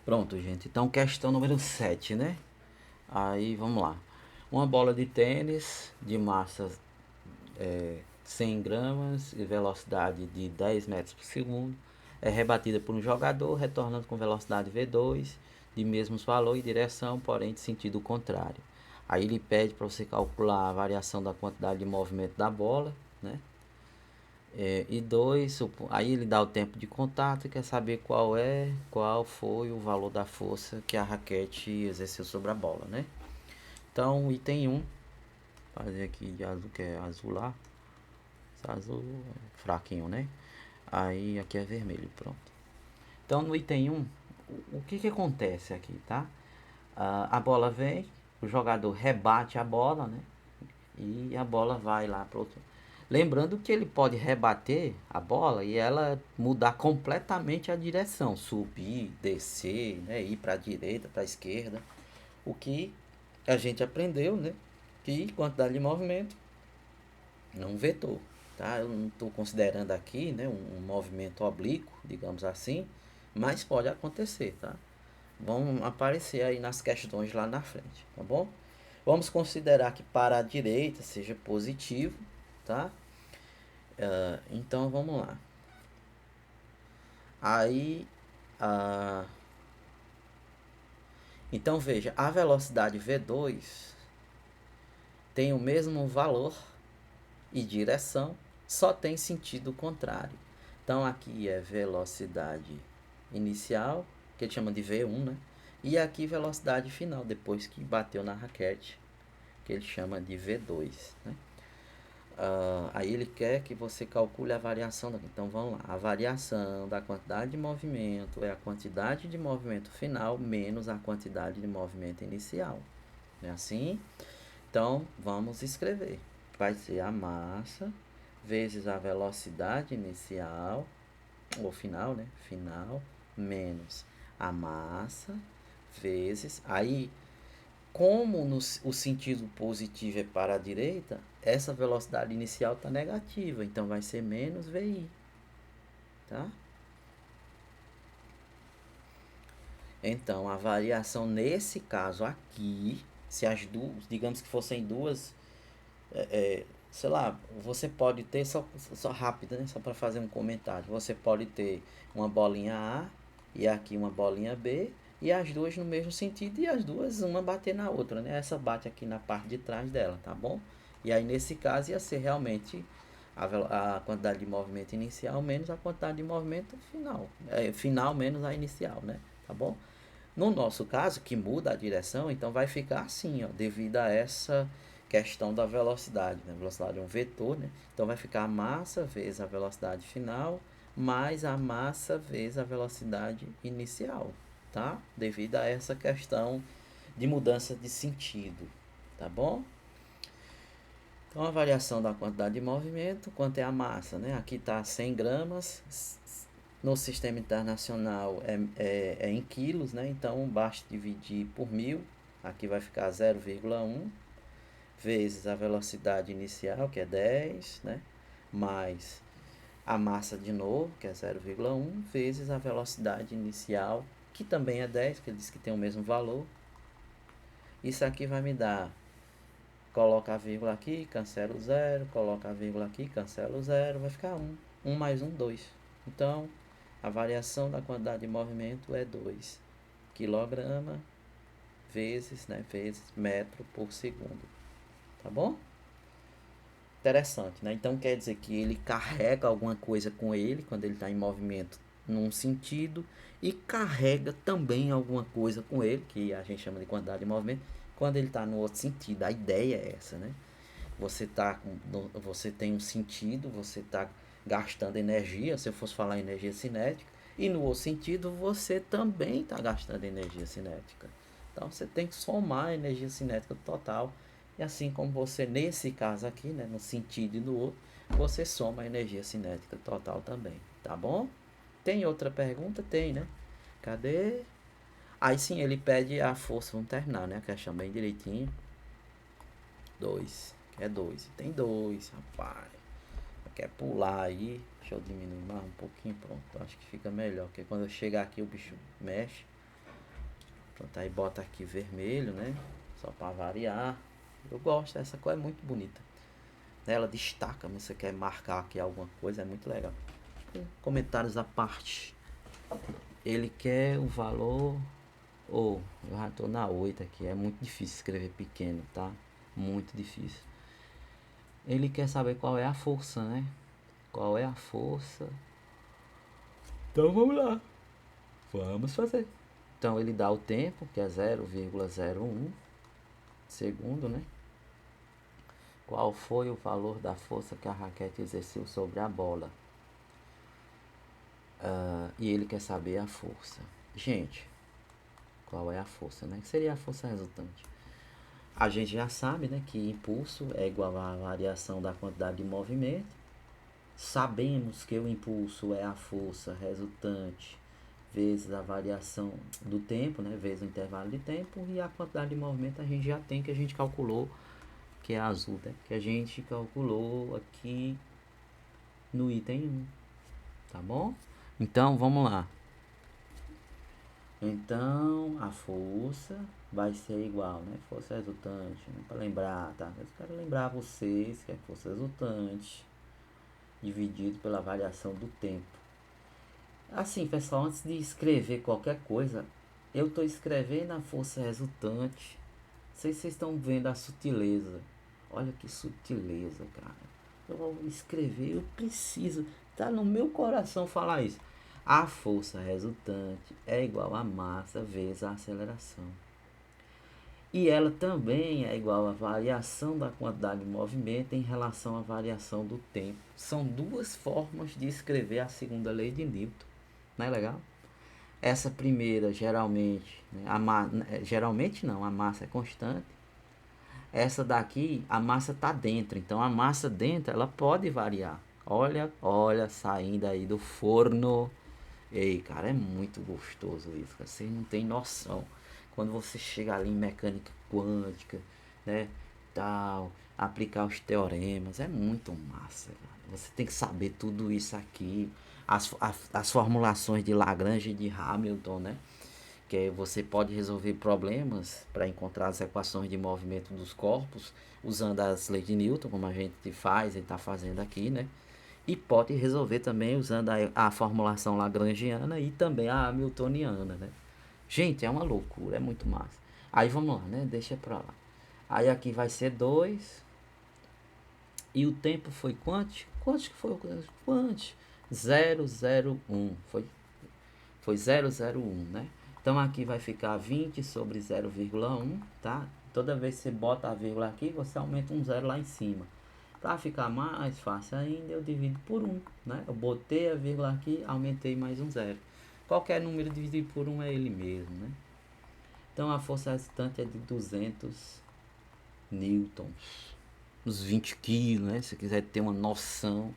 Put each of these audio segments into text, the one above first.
Pronto, gente. Então, questão número 7, né? Aí, vamos lá. Uma bola de tênis de massa 100 gramas e velocidade de 10 metros por segundo é rebatida por um jogador, retornando com velocidade V2 de mesmos valor e direção, porém de sentido contrário. Aí ele pede para você calcular a variação da quantidade de movimento da bola, né? E dois, aí ele dá o tempo de contato e quer saber qual foi o valor da força que a raquete exerceu sobre a bola, né? Então, item 1, fazer aqui de azul, que é azular, azul fraquinho, né? Aí aqui é vermelho, pronto. Então, no item 1, o que acontece aqui, tá? A bola vem, o jogador rebate a bola, né? E a bola vai lá para outro. Lembrando que ele pode rebater a bola e ela mudar completamente a direção, subir, descer, né, ir para a direita, para a esquerda. O que a gente aprendeu, né, que quantidade de movimento não vetor, tá? Eu não estou considerando aqui, né, um movimento oblíquo, digamos assim, mas pode acontecer, tá? Vão aparecer aí nas questões lá na frente, tá bom? Vamos considerar que para a direita seja positivo, tá? Então vamos lá. Aí, então veja, a velocidade V2 tem o mesmo valor e direção, só tem sentido contrário. Então aqui é velocidade inicial, que ele chama de V1, né? E aqui velocidade final, depois que bateu na raquete, que ele chama de V2, né? Aí ele quer que você calcule a variação. Então vamos lá. A variação da quantidade de movimento é a quantidade de movimento final menos a quantidade de movimento inicial. Não é assim? Então vamos escrever. Vai ser a massa vezes a velocidade inicial, ou final, né? Final, menos a massa vezes. Aí, como o sentido positivo é para a direita, essa velocidade inicial está negativa, então vai ser menos VI, tá? Então, a variação nesse caso aqui, se as duas, digamos que fossem duas, sei lá, você pode ter, só rápido, né? Só para fazer um comentário, você pode ter uma bolinha A e aqui uma bolinha B, e as duas no mesmo sentido, e as duas uma bater na outra, né? Essa bate aqui na parte de trás dela, tá bom? E aí nesse caso ia ser realmente a quantidade de movimento inicial menos a quantidade de movimento final. Final menos a inicial, né? Tá bom? No nosso caso, que muda a direção, então vai ficar assim, ó, devido a essa questão da velocidade, né? A velocidade é um vetor, né? Então vai ficar a massa vezes a velocidade final mais a massa vezes a velocidade inicial, tá? Devido a essa questão de mudança de sentido, tá bom? Então a variação da quantidade de movimento, quanto é a massa, né? Aqui está 100 gramas, no sistema internacional é em quilos, né? Então basta dividir por 1000, aqui vai ficar 0,1 vezes a velocidade inicial, que é 10, né? Mais a massa de novo, que é 0,1, vezes a velocidade inicial, que também é 10, que ele diz que tem o mesmo valor. Isso aqui vai me dar, coloca a vírgula aqui, cancela o zero, coloca a vírgula aqui, cancela o zero, vai ficar 1. 1 mais 1, 2. Então, a variação da quantidade de movimento é 2 kg vezes, né, vezes metro por segundo. Tá bom? Interessante, né? Então quer dizer que ele carrega alguma coisa com ele quando ele está em movimento num sentido e carrega também alguma coisa com ele, que a gente chama de quantidade de movimento, quando ele está no outro sentido. A ideia é essa, né? Você tem um sentido, você está gastando energia, se eu fosse falar energia cinética, e no outro sentido você também está gastando energia cinética. Então você tem que somar a energia cinética total, e assim como você, nesse caso aqui, né, no sentido e no outro, você soma a energia cinética total também, tá bom? Tem outra pergunta? Tem, né? Cadê? Aí sim, ele pede a força, vamos terminar, né? A questão bem direitinho. 2. É 2. Tem 2, rapaz. Quer pular aí? Deixa eu diminuir mais um pouquinho, pronto. Acho que fica melhor, porque quando eu chegar aqui o bicho mexe. Pronto, aí bota aqui vermelho, né? Só para variar. Eu gosto, essa cor é muito bonita. Ela destaca, mas você quer marcar aqui alguma coisa, é muito legal. Comentários à parte. Ele quer o valor. Eu já tô na 8 aqui. É muito difícil escrever pequeno, tá? Muito difícil. Ele quer saber qual é a força, né? Qual é a força? Então vamos lá. Vamos fazer. Então ele dá o tempo, que é 0,01 segundo, né? Qual foi o valor da força que a raquete exerceu sobre a bola? E ele quer saber a força. Gente, qual é a força, né? Que seria a força resultante? A gente já sabe, né, que impulso é igual à variação da quantidade de movimento. Sabemos que o impulso é a força resultante vezes a variação do tempo, né, vezes o intervalo de tempo, e a quantidade de movimento a gente já tem, que a gente calculou, que é azul, né, que a gente calculou aqui no item 1, tá bom? Então, vamos lá. Então, a força vai ser igual, né? Força resultante, né? Para lembrar, tá? Eu quero lembrar vocês que é força resultante dividido pela variação do tempo. Assim, pessoal, antes de escrever qualquer coisa, eu estou escrevendo a força resultante. Não sei se vocês estão vendo a sutileza. Olha que sutileza, cara. Eu vou escrever, eu preciso. Tá no meu coração falar isso. A força resultante é igual a massa vezes a aceleração. E ela também é igual à variação da quantidade de movimento em relação à variação do tempo. São duas formas de escrever a segunda lei de Newton. Não é legal? Essa primeira, geralmente, né, geralmente não, a massa é constante. Essa daqui, a massa está dentro. Então, a massa dentro, ela pode variar. Olha, saindo aí do forno. Ei, cara, é muito gostoso isso. Vocês não tem noção. Quando você chega ali em mecânica quântica, né, tal, aplicar os teoremas, é muito massa, cara. Você tem que saber tudo isso aqui. As formulações de Lagrange e de Hamilton, né? Que você pode resolver problemas para encontrar as equações de movimento dos corpos usando as leis de Newton, como a gente faz e está fazendo aqui, né? E pode resolver também usando a formulação lagrangiana e também a hamiltoniana, né? Gente, é uma loucura, é muito massa. Aí vamos lá, né? Deixa pra lá. Aí aqui vai ser 2. E o tempo foi quanto? Quanto que foi o quanto? 001. Foi 001, né? Então aqui vai ficar 20 sobre 0,1, tá? Toda vez que você bota a vírgula aqui, você aumenta um zero lá em cima. Para ficar mais fácil ainda, eu divido por 1, né? Eu botei a vírgula aqui, aumentei mais um zero. Qualquer número dividido por 1 é ele mesmo, né? Então a força resultante é de 200 newtons. Uns 20 quilos, né? Se você quiser ter uma noção.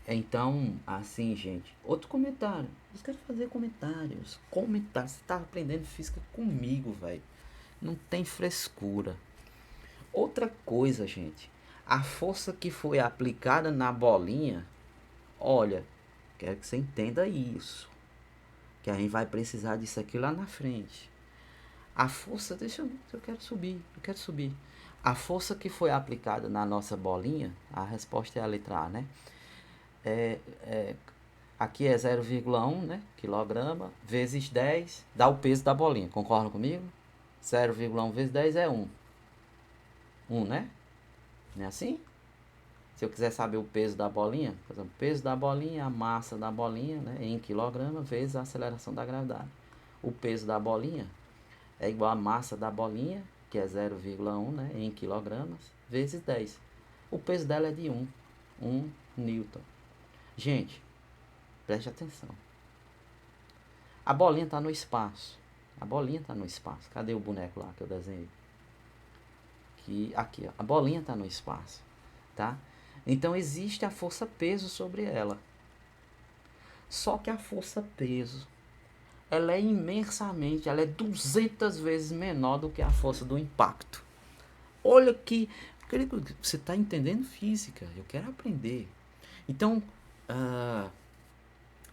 Então, assim, gente. Outro comentário. Eu quero fazer comentários. Comentários. Você tá aprendendo física comigo, velho. Não tem frescura. Outra coisa, gente. A força que foi aplicada na bolinha. Olha, quero que você entenda isso. Que a gente vai precisar disso aqui lá na frente. A força. Eu quero subir. Eu quero subir. A força que foi aplicada na nossa bolinha. A resposta é a letra A, né? Aqui é 0,1, né? Quilograma vezes 10 dá o peso da bolinha. Concordam comigo? 0,1 vezes 10 é 1. 1, né? Não é assim? Se eu quiser saber o peso da bolinha, por exemplo, o peso da bolinha, a massa da bolinha, né, em quilograma vezes a aceleração da gravidade. O peso da bolinha é igual à massa da bolinha, que é 0,1, né, em quilogramas, vezes 10. O peso dela é de 1 newton. Gente, preste atenção. A bolinha está no espaço. A bolinha está no espaço. Cadê o boneco lá que eu desenhei? Aqui, ó. A bolinha está no espaço, tá? Então existe a força peso sobre ela. Só que a força peso, ela é imensamente, ela é 200 vezes menor do que a força do impacto. Olha que, você está entendendo física, eu quero aprender. Então,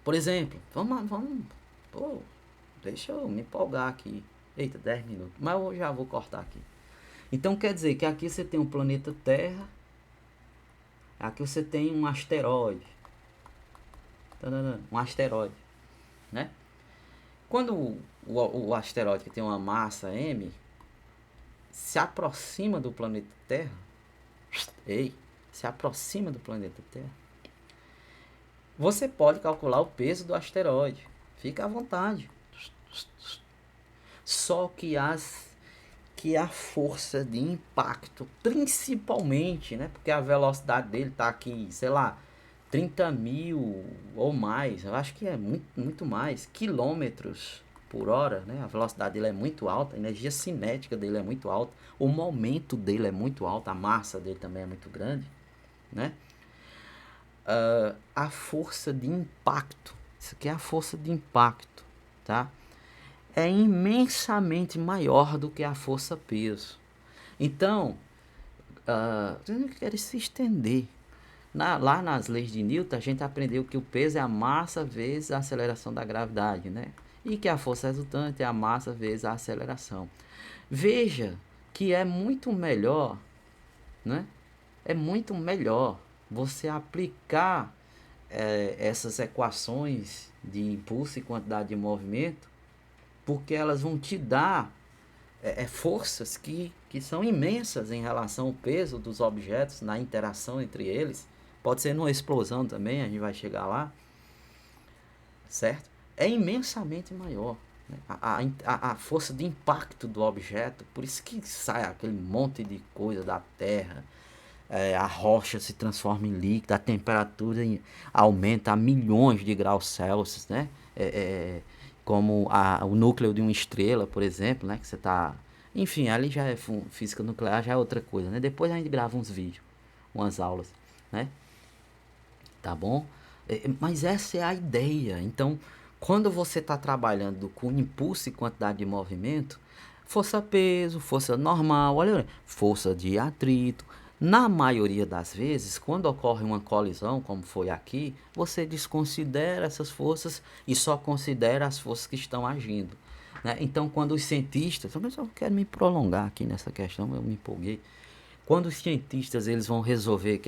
por exemplo, vamos, Deixa eu me empolgar aqui. Eita, 10 minutos. Mas eu já vou cortar aqui. Então quer dizer que aqui você tem um planeta Terra, aqui você tem um asteroide. Um asteroide, né? Quando o asteroide que tem uma massa M se aproxima do planeta Terra, se aproxima do planeta Terra, você pode calcular o peso do asteroide. Fica à vontade. Só que a força de impacto, principalmente, né? Porque a velocidade dele tá aqui, sei lá, 30 mil ou mais, eu acho que é muito, muito mais, quilômetros por hora, né? A velocidade dele é muito alta, a energia cinética dele é muito alta, o momento dele é muito alto, a massa dele também é muito grande, né? A força de impacto, isso aqui é a força de impacto, tá? É imensamente maior do que a força-peso. Então, eu quero se estender. Lá nas leis de Newton, a gente aprendeu que o peso é a massa vezes a aceleração da gravidade, né? E que a força resultante é a massa vezes a aceleração. Veja que é muito melhor, né? É muito melhor você aplicar essas equações de impulso e quantidade de movimento, porque elas vão te dar forças que são imensas em relação ao peso dos objetos, na interação entre eles. Pode ser numa explosão também, a gente vai chegar lá, certo? É imensamente maior, né? A força de impacto do objeto, por isso que sai aquele monte de coisa da Terra, a rocha se transforma em líquido, a temperatura aumenta a milhões de graus Celsius, né? Como o núcleo de uma estrela, por exemplo, né? Que você tá, enfim, ali já é física nuclear, já é outra coisa, né? Depois a gente grava uns vídeos, umas aulas, né? Tá bom? Mas essa é a ideia. Então, quando você está trabalhando com impulso e quantidade de movimento, força-peso, força normal, olha, força de atrito. Na maioria das vezes, quando ocorre uma colisão, como foi aqui, você desconsidera essas forças e só considera as forças que estão agindo, né? Então, quando os cientistas, eu só quero me prolongar aqui nessa questão, eu me empolguei. Quando os cientistas eles vão resolver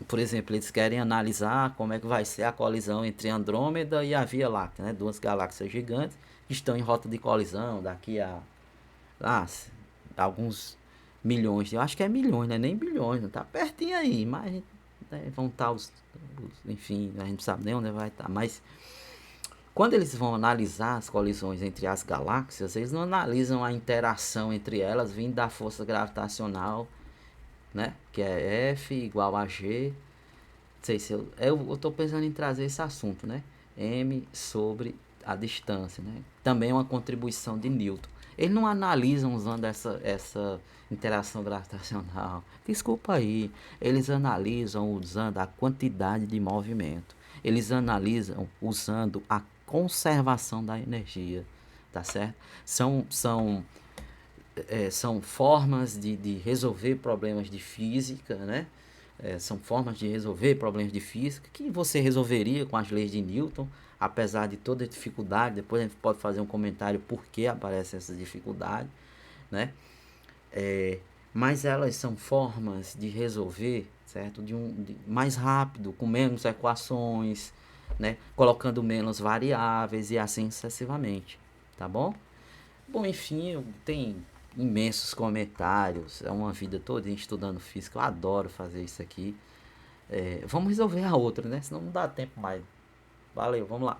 por exemplo, eles querem analisar como é que vai ser a colisão entre Andrômeda e a Via Láctea, né? Duas galáxias gigantes que estão em rota de colisão daqui a alguns milhões, eu acho que é milhões, né? Nem bilhões, não tá pertinho aí, mas né, vão estar enfim, a gente não sabe nem onde vai estar, mas quando eles vão analisar as colisões entre as galáxias, eles não analisam a interação entre elas vindo da força gravitacional, né? Que é F igual a G. Não sei se eu tô pensando em trazer esse assunto, né? M sobre a distância, né? Também é uma contribuição de Newton. Eles não analisam usando essa interação gravitacional. Desculpa aí. Eles analisam usando a quantidade de movimento. Eles analisam usando a conservação da energia, tá certo? São formas de resolver problemas de física, né? São formas de resolver problemas de física que você resolveria com as leis de Newton, apesar de toda a dificuldade. Depois a gente pode fazer um comentário por que aparece essa dificuldade, né? Mas elas são formas de resolver, certo? Mais rápido, com menos equações, né? Colocando menos variáveis e assim sucessivamente, tá bom? Bom, enfim, tem imensos comentários. É uma vida toda estudando física. Eu adoro fazer isso aqui. Vamos resolver a outra, né? Senão não dá tempo mais. Valeu, vamos lá.